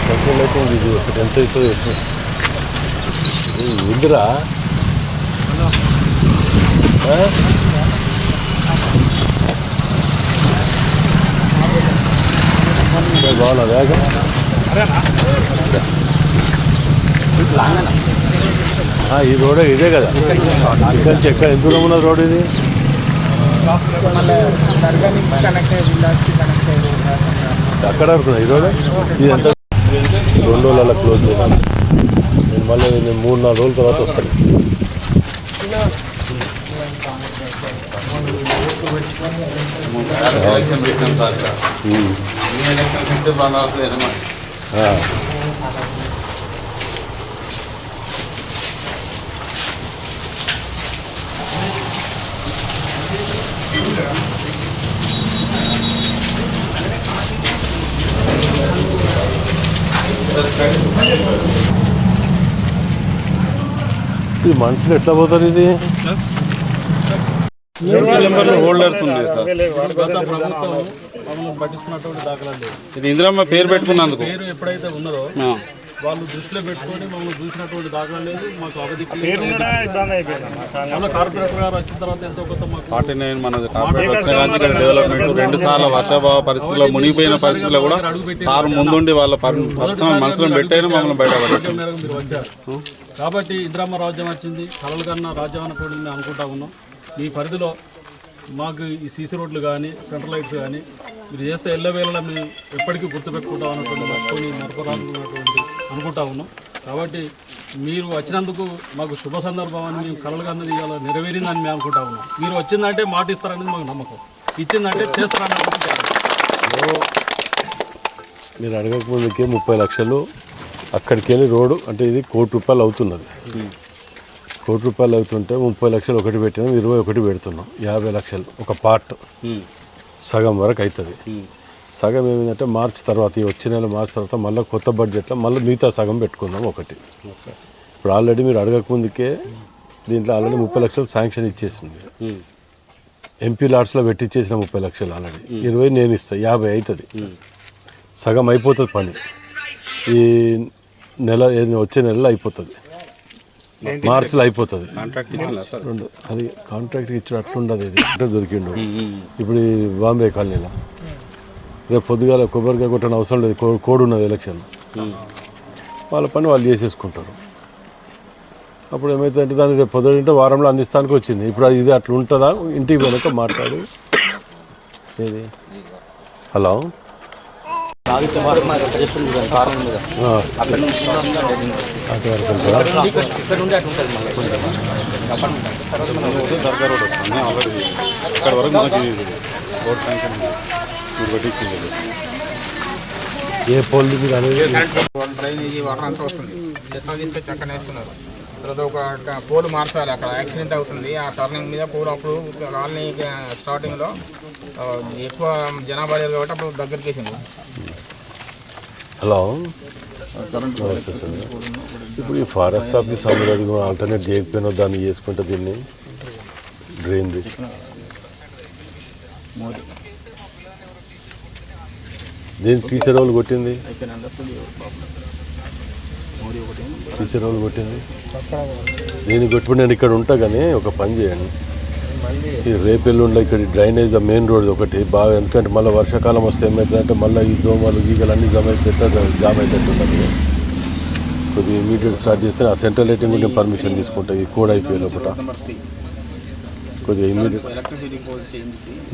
Central lighting ఇది ఒకటి ఎంత అవుతుందో వేసిన ఇందిరా బాగున్నా వేగ ఈ రోడ్ ఇదే కదా ఇక్కడ నుంచి ఎక్కడ ఎంత దూరం ఉన్నది రోడ్ ఇది అక్కడ వరకు ఈ రోడ్ ఇది ఎంత 2 రోజులలో క్లోజ్ చేయాలి నేను మళ్ళీ నేను 3-4 రోజుల తర్వాత వస్తాను ఈ మనుషులు ఎట్లా పోతారు ఇది హోల్డర్స్ ఉన్నాయి సార్ ఇది ఇందిరమ్మ పేరు పెట్టుకున్నందుకు పేరు ఎప్పుడైతే ఉన్నదో వాళ్ళు దృష్టిలో పెట్టుకొని మమ్మల్ని చూసినటువంటి దాఖలా లేదు మాకు అవధి కార్పొరేటర్ గారు వచ్చిన తర్వాత ఎంతో కొత్త 49 మనది కార్పొరేటర్ డెవలప్మెంట్ 2 సార్లు వర్షాభావ పరిస్థితుల్లో మునిగిపోయిన పరిస్థితుల్లో కూడా కారు ముందుండి వాళ్ళ మనసులో పెట్టైనా మమ్మల్ని బయటపడారు మీరు వచ్చారు కాబట్టి ఇందిరమ్మ రాజ్యం వచ్చింది కలల కన్నా రాజ్యం అన్నటువంటి మేము అనుకుంటా ఉన్నాం మీ పరిధిలో మాకు ఈ సీసీ రోడ్లు కానీ సెంట్రల్ లైట్స్ కానీ మీరు చేస్తే ఎల్లవేళలా మేము ఎప్పటికీ గుర్తుపెట్టుకుంటాం అన్నటువంటి మర్చిపోయి మరపరాకున్నటువంటి అనుకుంటా ఉన్నాం కాబట్టి మీరు వచ్చినందుకు మాకు శుభ సందర్భం అని మేము కలలుగా అన్నది ఇలా నెరవేరిందని మేము అనుకుంటా ఉన్నాం మీరు వచ్చిందంటే మాట ఇస్తారనేది మాకు నమ్మకం ఇచ్చిందంటే చేస్తారన్నది మీరు అడగకముందుకే 30 లక్షలు అక్కడికి వెళ్ళి రోడ్డు అంటే ఇది ₹1 కోటి అవుతున్నది ₹1 కోటి అవుతుంటే 30 లక్షలు ఒకటి పెట్టినాం 21 పెడుతున్నాం 50 లక్షలు ఒక పార్ట్ సగం వరకు అవుతుంది సగం ఏమిటంటే మార్చి తర్వాత వచ్చే నెల మార్చి తర్వాత మళ్ళీ కొత్త బడ్జెట్లో మళ్ళీ మిగతా సగం పెట్టుకుందాం ఒకటి ఇప్పుడు ఆల్రెడీ మీరు అడగకముందుకే దీంట్లో ఆల్రెడీ 30 లక్షలు శాంక్షన్ ఇచ్చేసింది ఎంపీ లాట్స్లో పెట్టిచ్చేసిన 30 లక్షలు ఆల్రెడీ 20 నేను ఇస్తాను 50 అవుతుంది సగం అయిపోతుంది పని ఈ నెల వచ్చే నెలలో అయిపోతుంది మార్చిలో అయిపోతుంది అది కాంట్రాక్ట్ ఇచ్చిన అట్లుండదు ఇది అంటే దొరికిండు ఇప్పుడు ఈ బాంబే కాలనీలో రేపు పొద్దుగాల కొబ్బరికాయ కొట్టని అవసరం లేదు కోడ్ ఉన్నది ఎలక్షన్ వాళ్ళ పని వాళ్ళు చేసేసుకుంటారు అప్పుడు ఏమవుతుందంటే దానికి రేపు పొద్దుంటే వారంలో అందిస్తానికి వచ్చింది ఇప్పుడు ఇది అట్లా ఉంటుందా ఇంటికి వెనక మాట్లాడు ఏది హలో ఇక్కడ వరకు మనకి రోడ్ శాంక్షన్ ఏ పోల్ డ్రైనేజీ వాటర్ అంతా వస్తుంది చెత్త తీసుకొచ్చి అక్కడ వేస్తున్నారు తర్వాత ఒక పోల్ మార్చాలి అక్కడ యాక్సిడెంట్ అవుతుంది ఆ టర్నింగ్ మీద పోల్ అప్పుడు కాలనీ స్టార్టింగ్లో ఎక్కువ జనాభా లేదు కాబట్టి అప్పుడు దగ్గరికి వేసింది హలో ఇప్పుడు ఈ ఫారెస్ట్ ఆఫీస్ అందరూ ఆల్టర్నేట్ చేయకపోయినా దాన్ని చేసుకుంటే దీన్ని డ్రైన్ది దీని టీచర్ వాళ్ళు కొట్టింది టీచర్ వాళ్ళు కొట్టింది దీన్ని కొట్టుకుని నేను ఇక్కడ ఉంటా కానీ ఒక పని చేయండి ఈ రేపెల్లుండ ఇక్కడ డ్రైనేజ్ మెయిన్ రోడ్ ఒకటి బాగా ఎందుకంటే మళ్ళీ వర్షాకాలం వస్తే ఏమవుతుందంటే మళ్ళీ ఈ దోమలు గీగలు అన్నీ జామ్ అవుతట్టు ఉంటుంది కొద్దిగా ఇమీడియట్ స్టార్ట్ చేస్తే ఆ సెంట్రల్ లైటింగ్ కూడా పర్మిషన్ తీసుకుంటా ఈ కోడ్ అయిపోయే లోపల కొద్దిగా ఇమీడియట్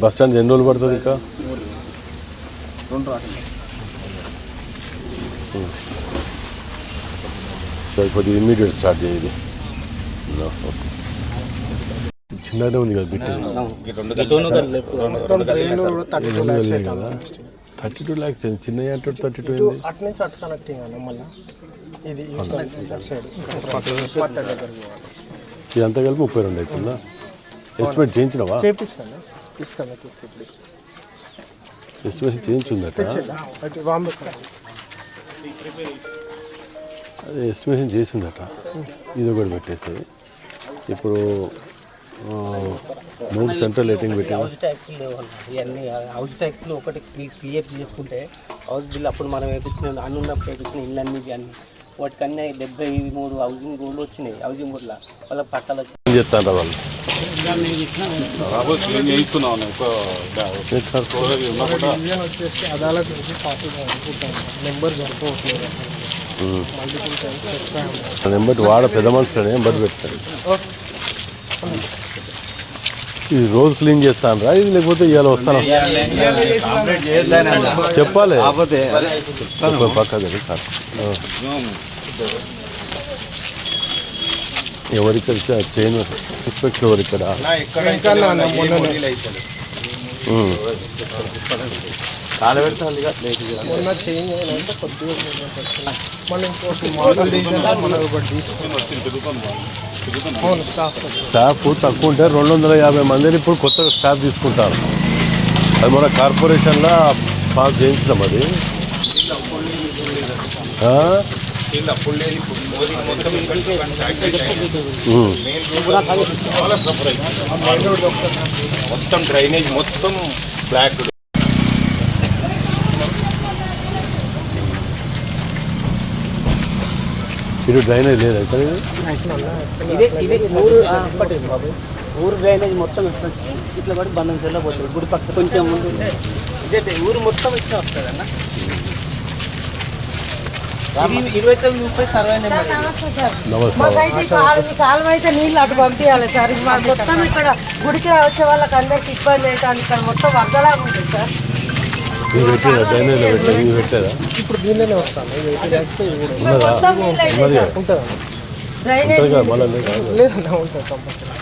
బస్ స్టాండ్ ఎన్ని రోజులు పడుతుంది ఇంకా సరే కొద్దిగా ఇమీడియట్ స్టార్ట్ చేయాలి చిన్నదే ఉంది కదా కదా 32 lakhs చిన్న అంటే 32 అటు నుంచి అటు కనెక్టింగ్ అన్న మళ్ళీ ఇది ఇదంతా కలిపి 32 అవుతుందా ఎస్టిమేట్ చేయించినవా చేపిస్తాను ఇస్తాను ఎస్టిమేషన్ చేయించుందట అదే ఎస్టిమేషన్ చేసిందట ఇది ఒకటి పెట్టేస్తుంది ఇప్పుడు 3 సెంట్రల్ లైటింగ్ పెట్టాను. హౌస్ ట్యాక్స్లు లేవన్నా ఇవన్నీ హౌస్ ట్యాక్స్లు ఒకటి క్లియర్ చేసుకుంటే హౌస్ బిల్ అప్పుడు మనం వేయించిన అన్నున్నప్పుడు వేయించిన ఇళ్ళన్నీ అన్నీ వాటికన్నీ 73 హౌసింగ్ బోర్డులు వచ్చినాయి. హౌసింగ్ బోర్డులో వాళ్ళ పట్టాలు ఏం చెప్తాను వాళ్ళు చేయిస్తున్నాను వచ్చేసి అదాలత్ నుంచి నెంబర్ సరిపోవట్లేదు. నెంబర్ వాడ పెద్ద మనుషులు నెంబర్ పెట్టారు. ఇది రోజు క్లీన్ చేస్తాను రా ఇది, లేకపోతే ఇవాళ వస్తాను చెప్పాలి పక్క ఎవరిక్కడ చైన్ ఇన్స్పెక్టర్ ఎవరిక్కడ మొన్న చేంజ్ అయినంత కొద్దిగా మళ్ళీ ఇంకోటి మోడల్ డివిజన్లో మనం ఒకటి తీసుకున్నాం. అవును స్టాఫ్ తక్కువ ఉంటే 250 మందిని ఇప్పుడు కొత్తగా స్టాఫ్ తీసుకుంటారు. అది మన కార్పొరేషన్లో పాస్ చేయించడం అది. మొత్తం డ్రైనేజ్ మొత్తం బ్లాక్. ఇది డ్రైనేజ్ లేదు ఇక్కడ ఇది ఊరు డ్రైనేజ్ మొత్తం ఇట్లా కూడా బంధం చెల్లో పోతుంది. గుడి పక్క కొంచెం ముందు ఇదే ఊరు మొత్తం ఇట్లా వస్తుంది అన్న. 29-30 సర్వే నెంబర్. మాకైతే కాలువ అయితే నీళ్ళు అటు పంపించాలి సార్. మొత్తం ఇక్కడ గుడికి వచ్చే వాళ్ళకి అందరికి ఇబ్బంది అవుతుంది. ఇక్కడ మొత్తం వరదలాగా ఉంటుంది సార్. ఇది పెట్టేదా డ్రైనేజ్లో పెట్టేది ఇది పెట్టేదా ఇప్పుడు దీనిలోనే వస్తాను. మొత్తం నీళ్ళు అయితే ఉంటుంది డ్రైనేజ్ కదా మళ్ళీ లేదన్నా ఉంటుంది కంపల్సరీ.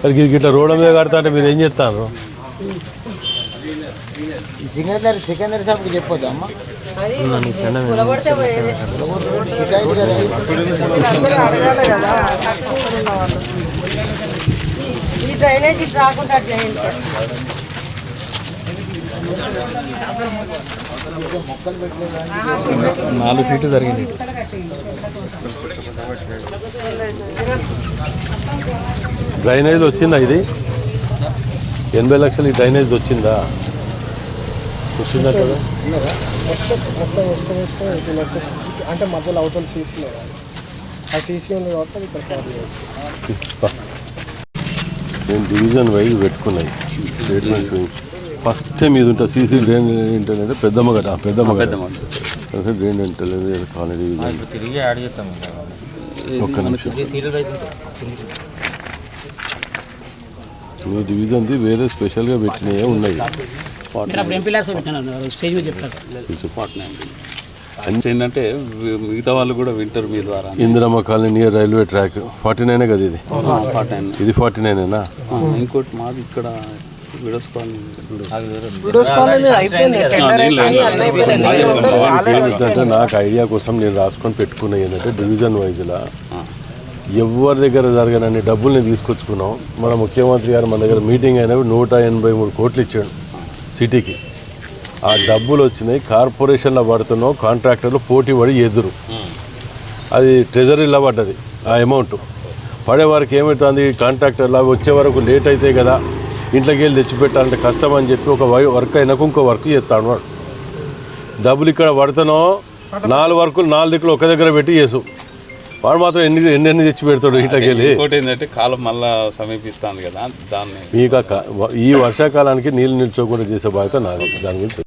అది ఇట్లా రోడ్ల మీద కడతా అంటే మీరు ఏం చేస్తారు? సికందర్ సాబ్కి చెప్పొద్దు అమ్మ, కులబడితే పోయేది. షికాయత్ కదా. అందరూ అడగాలి కదా. ఈ డ్రైనేజ్ ఇటు రాకుండా అట్లా చేయండి సార్. 4 ఫీట్లు జరిగింది. డ్రైనేజ్ వచ్చిందా? ఇది 80 లక్షలు ఈ డ్రైనేజ్ వచ్చిందా? వచ్చిందా కదా? మొత్తం వేస్తే 80 లక్షలు అంటే మధ్యలో అవతల సీసీ లేదు. ఆ సీసీ ఉంది కాబట్టి ఇక్కడ ప్రాబ్లం. నేను డివిజన్ వైజ్ పెట్టుకున్నాయి స్టేట్మెంట్. ఫస్ట్ టైం ఇది ఉంటుంది సీసీ డ్రైన్ ఏంటంటే పెద్దమ్మ డ్రైన్ అంటే కాలనీ తిరిగి యాడ్ చేస్తాం. ఒక్క నిమిషం. మీ డివిజన్ది వేరే స్పెషల్గా పెట్టినవి ఉన్నాయి. ఏంటంటే మిగతా వాళ్ళు కూడా వింటారు మీ ద్వారా. Indiramma colony near railway track 49 కదా ఇది? 49. ఇది 49 ఇంకోటి మాది ఇక్కడ విడోసుకోవాలి. ఏంటంటే నాకు ఐడియా కోసం నేను రాసుకొని పెట్టుకున్నా ఏంటంటే డివిజన్ వైజ్లా ఎవరి దగ్గర జరగనన్ని డబ్బుల్ని తీసుకొచ్చుకున్నాం. మన ముఖ్యమంత్రి గారు మన దగ్గర మీటింగ్ అయినప్పుడు 183 కోట్లు ఇచ్చాడు సిటీకి. ఆ డబ్బులు వచ్చినాయి కార్పొరేషన్లో పడుతున్నాం, కాంట్రాక్టర్లు పోటీ పడి ఎదురు అది ట్రెజరీలో పడ్డది. ఆ అమౌంట్ పడే వారికి ఏమవుతుంది, కాంట్రాక్టర్లు అవి వచ్చే వరకు లేట్ అవుతాయి కదా, ఇంట్లోకి వెళ్ళి తెచ్చిపెట్టాలంటే కష్టం అని చెప్పి ఒక వర్క్ అయినాక ఇంకో వర్క్ చేస్తాడు వాడు. డబ్బులు ఇక్కడ పడుతున్నాం 4 వర్కులు 4 దిక్కులు ఒక దగ్గర పెట్టి చేసు వాడు మాత్రం ఎన్ని తెచ్చి పెడతాడు ఇంట్లోకి వెళ్ళి. ఇంకోటి ఏంటంటే కాలం మళ్ళీ సమీపిస్తాను కదా, దాన్ని మీకు ఈ వర్షాకాలానికి నీళ్ళు నిల్చోకుండా చేసే బాధ్యత నాది. దాని గురించి